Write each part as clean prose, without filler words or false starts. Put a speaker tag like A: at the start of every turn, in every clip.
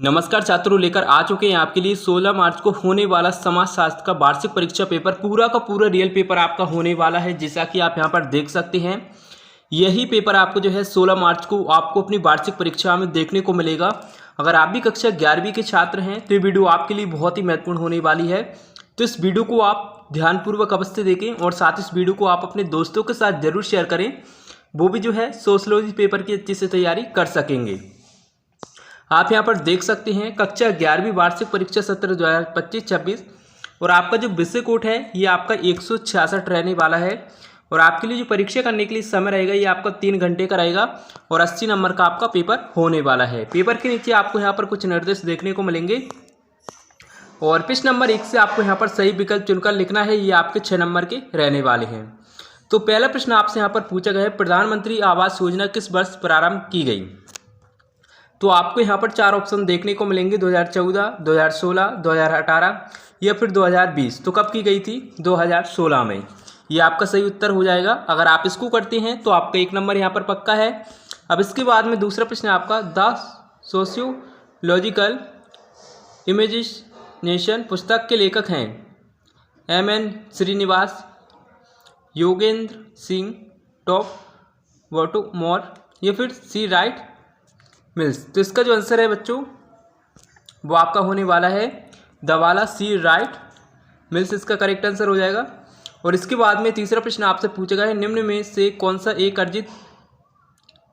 A: नमस्कार छात्रों, लेकर आ चुके हैं आपके लिए 16 मार्च को होने वाला समाजशास्त्र का वार्षिक परीक्षा पेपर पूरा का पूरा रियल पेपर आपका होने वाला है। जैसा कि आप यहां पर देख सकते हैं, यही पेपर आपको जो है 16 मार्च को आपको अपनी वार्षिक परीक्षा में देखने को मिलेगा। अगर आप भी कक्षा 11वीं के छात्र हैं तो ये वीडियो आपके लिए बहुत ही महत्वपूर्ण होने वाली है। तो इस वीडियो को आप ध्यानपूर्वक अवश्य देखें और साथ इस वीडियो को आप अपने दोस्तों के साथ जरूर शेयर करें, वो भी जो है सोशलॉजी पेपर की अच्छे से तैयारी कर सकेंगे। आप यहां पर देख सकते हैं कक्षा 11वीं वार्षिक परीक्षा सत्र 2025-26 और आपका जो विषय कोड है ये आपका 166 रहने वाला है। और आपके लिए जो परीक्षा करने के लिए समय रहेगा ये आपका 3 घंटे का रहेगा और 80 नंबर का आपका पेपर होने वाला है। पेपर के नीचे आपको यहाँ पर कुछ निर्देश देखने को मिलेंगे और प्रश्न नंबर 1 से आपको यहाँ पर सही विकल्प चुनकर लिखना है। ये आपके 6 नंबर के रहने वाले हैं। तो पहला प्रश्न आपसे यहाँ पर पूछा गया है, प्रधानमंत्री आवास योजना किस वर्ष प्रारंभ की गई? तो आपको यहाँ पर 4 ऑप्शन देखने को मिलेंगे, 2014, 2016, 2018 या फिर 2020। तो कब की गई थी? 2016 में। ये आपका सही उत्तर हो जाएगा। अगर आप इसको करते हैं तो आपका 1 नंबर यहाँ पर पक्का है। अब इसके बाद में दूसरा प्रश्न आपका, द सोशियोलॉजिकल इमेजिनेशन पुस्तक के लेखक हैं M.N. श्रीनिवास, योगेंद्र सिंह टॉप वॉटोमोर या फिर सी राइट मिल्स। तो इसका जो आंसर है बच्चों वो आपका होने वाला है दवाला सी राइट मिल्स, इसका करेक्ट आंसर हो जाएगा। और इसके बाद में तीसरा प्रश्न आपसे पूछा गया है, निम्न में से कौन सा एक अर्जित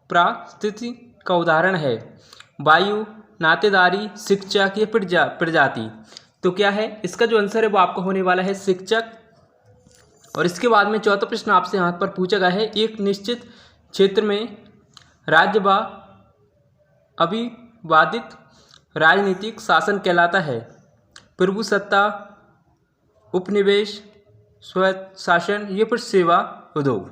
A: पारिस्थिति का उदाहरण है? वायु, नातेदारी, शिक्षक या प्रजाति। तो क्या है इसका जो आंसर है वो आपका होने वाला है शिक्षक। और इसके बाद में चौथा प्रश्न आपसे यहाँ पर पूछा गया है, एक निश्चित क्षेत्र में राज्य व अविवादित राजनीतिक शासन कहलाता है? प्रभुसत्ता, उपनिवेश, स्वशासन या फिर सेवा उद्योग।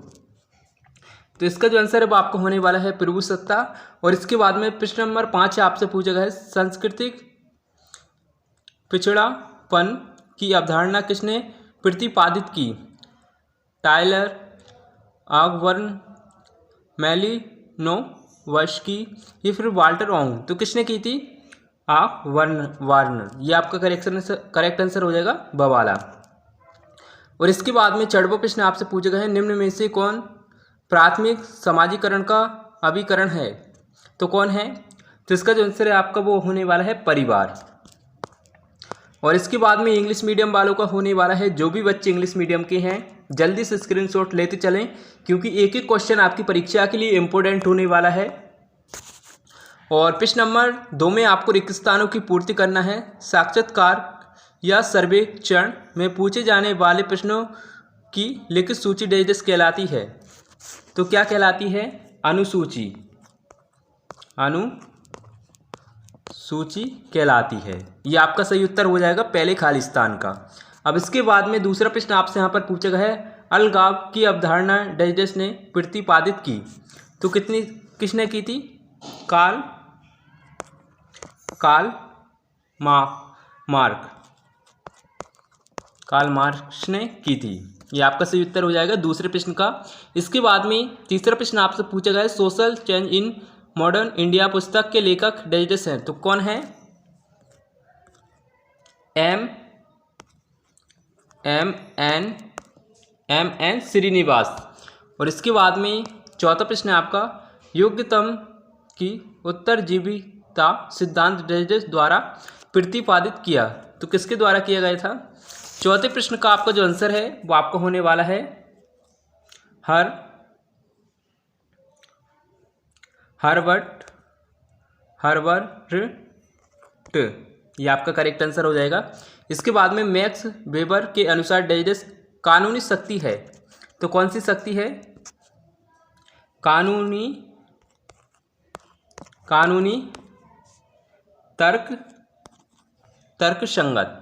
A: तो इसका जो आंसर है वो आपको होने वाला है प्रभुसत्ता। और इसके बाद में प्रश्न नंबर 5 आपसे पूछा गया है, सांस्कृतिक पिछड़ापन की अवधारणा किसने प्रतिपादित की? टायलर, ऑगबर्न, मैलिनोवस्की या फिर वाल्टर ओंग। तो किसने की थी? वार्नर। ये आपका करेक्ट आंसर हो जाएगा बवाला। और इसके बाद में 6वां प्रश्न आपसे पूछा गया है, निम्न में से कौन प्राथमिक समाजीकरण का अभिकरण है? तो कौन है? तो इसका जो आंसर है आपका वो होने वाला है परिवार। और इसके बाद में इंग्लिश मीडियम वालों का होने वाला है, जो भी बच्चे इंग्लिश मीडियम के हैं जल्दी से स्क्रीनशॉट लेते चलें, क्योंकि एक एक क्वेश्चन आपकी परीक्षा के लिए इम्पोर्टेंट होने वाला है। और प्रश्न नंबर 2 में आपको रिक्त स्थानों की पूर्ति करना है। साक्षात्कार या सर्वेक्षण में पूछे जाने वाले प्रश्नों की लिखित सूची डेज कहलाती है? तो क्या कहलाती है? अनुसूची। अनुसूची कहलाती है। ये आपका सही उत्तर हो जाएगा पहले खाली स्थान का। अब इसके बाद में दूसरा प्रश्न आपसे यहाँ पर पूछा गया है, अलगाव की अवधारणा डेज ने प्रतिपादित की? तो किसने की थी? कार्ल मार्क्स ने की थी। ये आपका सही उत्तर हो जाएगा दूसरे प्रश्न का। इसके बाद में तीसरा प्रश्न आपसे पूछा गया है, social change in modern India पुस्तक के लेखक डेज हैं? तो कौन है? M.N. श्रीनिवास। और इसके बाद में चौथा प्रश्न है आपका, योग्यतम की उत्तरजीविता सिद्धांत डेज द्वारा प्रतिपादित किया? तो किसके द्वारा किया गया था? चौथे प्रश्न का आपका जो आंसर है वो आपका होने वाला है हर्बर्ट। ये आपका करेक्ट आंसर हो जाएगा। इसके बाद में मैक्स वेबर के अनुसार डेज कानूनी शक्ति है? तो कौन सी शक्ति है? कानूनी तर्क संगत।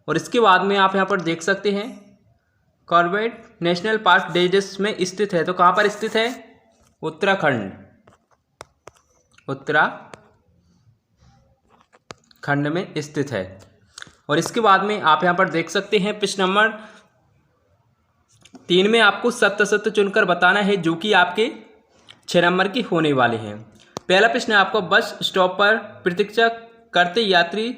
A: और इसके बाद में आप यहाँ पर देख सकते हैं, कॉर्बेट नेशनल पार्क डेज में स्थित है? तो कहाँ पर स्थित है? उत्तराखंड में स्थित है। और इसके बाद में आप यहाँ पर देख सकते हैं प्रश्न नंबर 3 में आपको सत्य सत्य चुनकर बताना है, जो कि आपके 6 नंबर के होने वाले हैं। पहला प्रश्न है आपका, बस स्टॉप पर प्रतीक्षा करते यात्री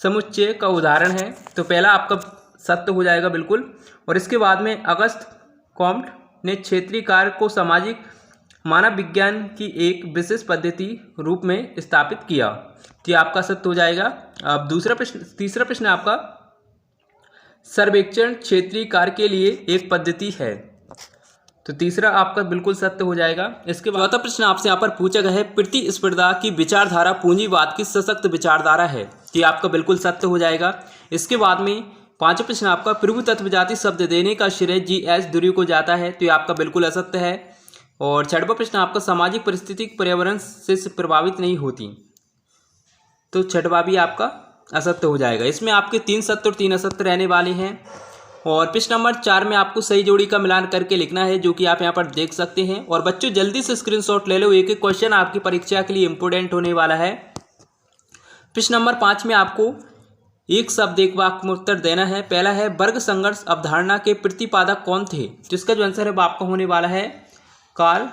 A: समुच्चय का उदाहरण है। तो पहला आपका सत्य हो जाएगा बिल्कुल। और इसके बाद में अगस्त कॉम्ट ने क्षेत्रीय कार्य को सामाजिक मानव विज्ञान की एक विशेष पद्धति रूप में स्थापित किया, तो ये आपका सत्य हो जाएगा। अब तीसरा प्रश्न आपका सर्वेक्षण क्षेत्रीय कार्य के लिए एक पद्धति है, तो तीसरा आपका बिल्कुल सत्य हो जाएगा। इसके बाद चौथा प्रश्न आपसे यहाँ पर पूछा गया है, प्रतिस्पर्धा की विचारधारा पूंजीवाद की सशक्त विचारधारा है, तो ये आपका बिल्कुल सत्य हो जाएगा। इसके बाद में पांचवा प्रश्न आपका प्रभु तत्वजाति शब्द देने का श्रेय जी.एस. दुर्य को जाता है, तो ये आपका बिल्कुल असत्य है। और छठवां प्रश्न आपका सामाजिक परिस्थिति पर्यावरण से प्रभावित नहीं होती, तो छठवां भी आपका असत्य हो जाएगा। इसमें आपके 3 सत्य और 3 असत्य रहने वाले हैं। और प्रश्न नंबर 4 में आपको सही जोड़ी का मिलान करके लिखना है, जो कि आप यहाँ पर देख सकते हैं। और बच्चों जल्दी से स्क्रीनशॉट ले लो, एक एक क्वेश्चन आपकी परीक्षा के लिए इंपोर्टेंट होने वाला है। प्रश्न नंबर 5 में आपको एक शब्द एक वाक्य में उत्तर देना है। पहला है वर्ग संघर्ष अवधारणा के प्रतिपादक कौन थे, जिसका जो आंसर है वो आपका होने वाला है कार्ल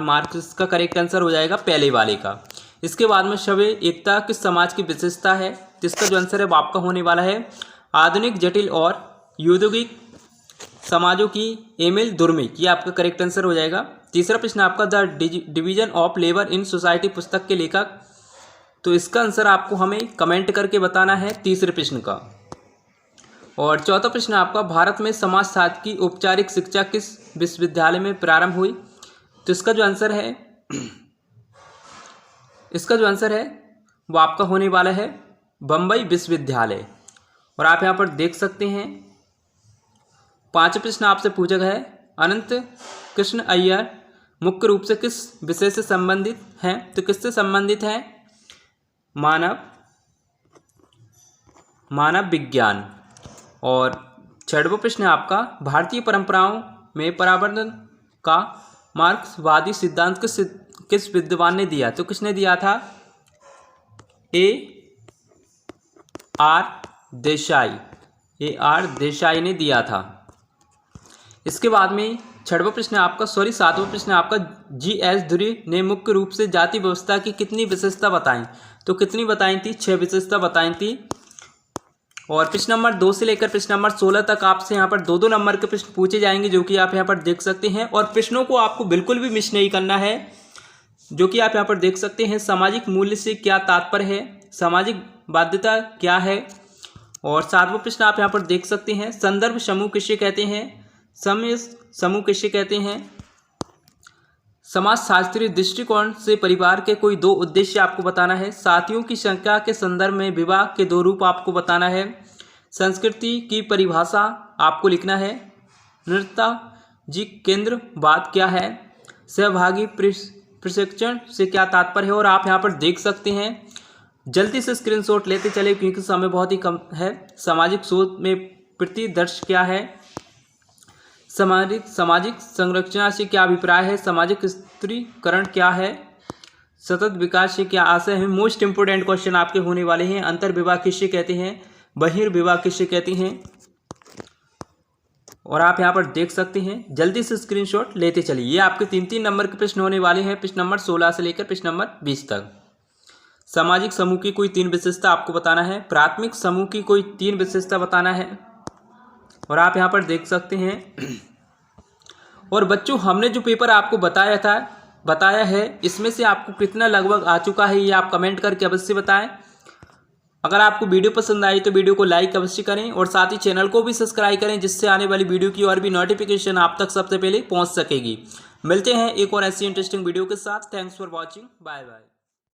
A: मार्क्स। इसका करेक्ट आंसर हो जाएगा पहले वाले का। इसके बाद में शव एकता किस समाज की विशेषता है, जिसका जो आंसर है वो आपका होने वाला है आधुनिक जटिल और औद्योगिक समाजों की एमिल दुर्मिक, ये आपका करेक्ट आंसर हो जाएगा। तीसरा प्रश्न आपका the division of labour in society पुस्तक के लेखक, तो इसका आंसर आपको हमें कमेंट करके बताना है तीसरे प्रश्न का। और चौथा प्रश्न आपका भारत में समाजशास्त्र की औपचारिक शिक्षा किस विश्वविद्यालय में प्रारंभ हुई, तो इसका जो आंसर है वो आपका होने वाला है बम्बई विश्वविद्यालय। और आप यहाँ पर देख सकते हैं पांचवा प्रश्न आपसे पूछा गया है अनंत कृष्ण अय्यर मुख्य रूप से किस विषय से संबंधित हैं, तो किससे संबंधित है मानव विज्ञान। और छठवां प्रश्न आपका भारतीय परंपराओं में परावर्तन का मार्क्सवादी सिद्धांत किस विद्वान ने दिया, तो किसने दिया था A.R. देसाई ने दिया था। इसके बाद में सातवां प्रश्न आपका जी.एस. दुर्य ने मुख्य रूप से जाति व्यवस्था की कितनी विशेषता बताई, तो कितनी बताई थी 6 विशेषता बताई थी। और प्रश्न नंबर 2 से लेकर प्रश्न नंबर 16 तक आपसे यहाँ पर 2-2 नंबर के प्रश्न पूछे जाएंगे, जो कि आप यहाँ पर देख सकते हैं। और प्रश्नों को आपको बिल्कुल भी मिस नहीं करना है, जो कि आप यहाँ पर देख सकते हैं। सामाजिक मूल्य से क्या तात्पर्य है, सामाजिक बाध्यता क्या है। और 7वां प्रश्न आप यहाँ पर देख सकते हैं संदर्भ समूह किसे कहते हैं, समय समूह किसे कहते हैं। समाजशास्त्रीय दृष्टिकोण से परिवार के कोई 2 उद्देश्य आपको बताना है। साथियों की संख्या के संदर्भ में विवाह के 2 रूप आपको बताना है। संस्कृति की परिभाषा आपको लिखना है। नेताजी केंद्रवाद क्या है, सहभागी प्रशिक्षण से क्या तात्पर्य है। और आप यहाँ पर देख सकते हैं, जल्दी से स्क्रीनशॉट लेते चले क्योंकि समय बहुत ही कम है। सामाजिक सोच में प्रतिदर्श क्या है, सामाजिक संरचना से क्या अभिप्राय है, सामाजिक स्त्रीकरण क्या है, सतत विकास से क्या आशय है। मोस्ट इंपोर्टेंट क्वेश्चन आपके होने वाले हैं। अंतर्विवाह किसे कहते हैं, बहिर्विवाह किसे कहते हैं। और आप यहाँ पर देख सकते हैं, जल्दी से स्क्रीनशॉट लेते चलिए। ये आपके 3-3 नंबर के प्रश्न होने वाले हैं, प्रश्न नंबर 16 से लेकर प्रश्न नंबर 20 तक। सामाजिक समूह की कोई 3 विशेषता आपको बताना है। प्राथमिक समूह की कोई 3 विशेषता बताना है। और आप यहाँ पर देख सकते हैं। और बच्चों हमने जो पेपर आपको बताया है, इसमें से आपको कितना लगभग आ चुका है, ये आप कमेंट करके अवश्य बताएं। अगर आपको वीडियो पसंद आई तो वीडियो को लाइक अवश्य करें और साथ ही चैनल को भी सब्सक्राइब करें, जिससे आने वाली वीडियो की और भी नोटिफिकेशन आप तक सबसे पहले पहुंच सकेगी। मिलते हैं एक और ऐसी इंटरेस्टिंग वीडियो के साथ। Thanks for watching, bye bye.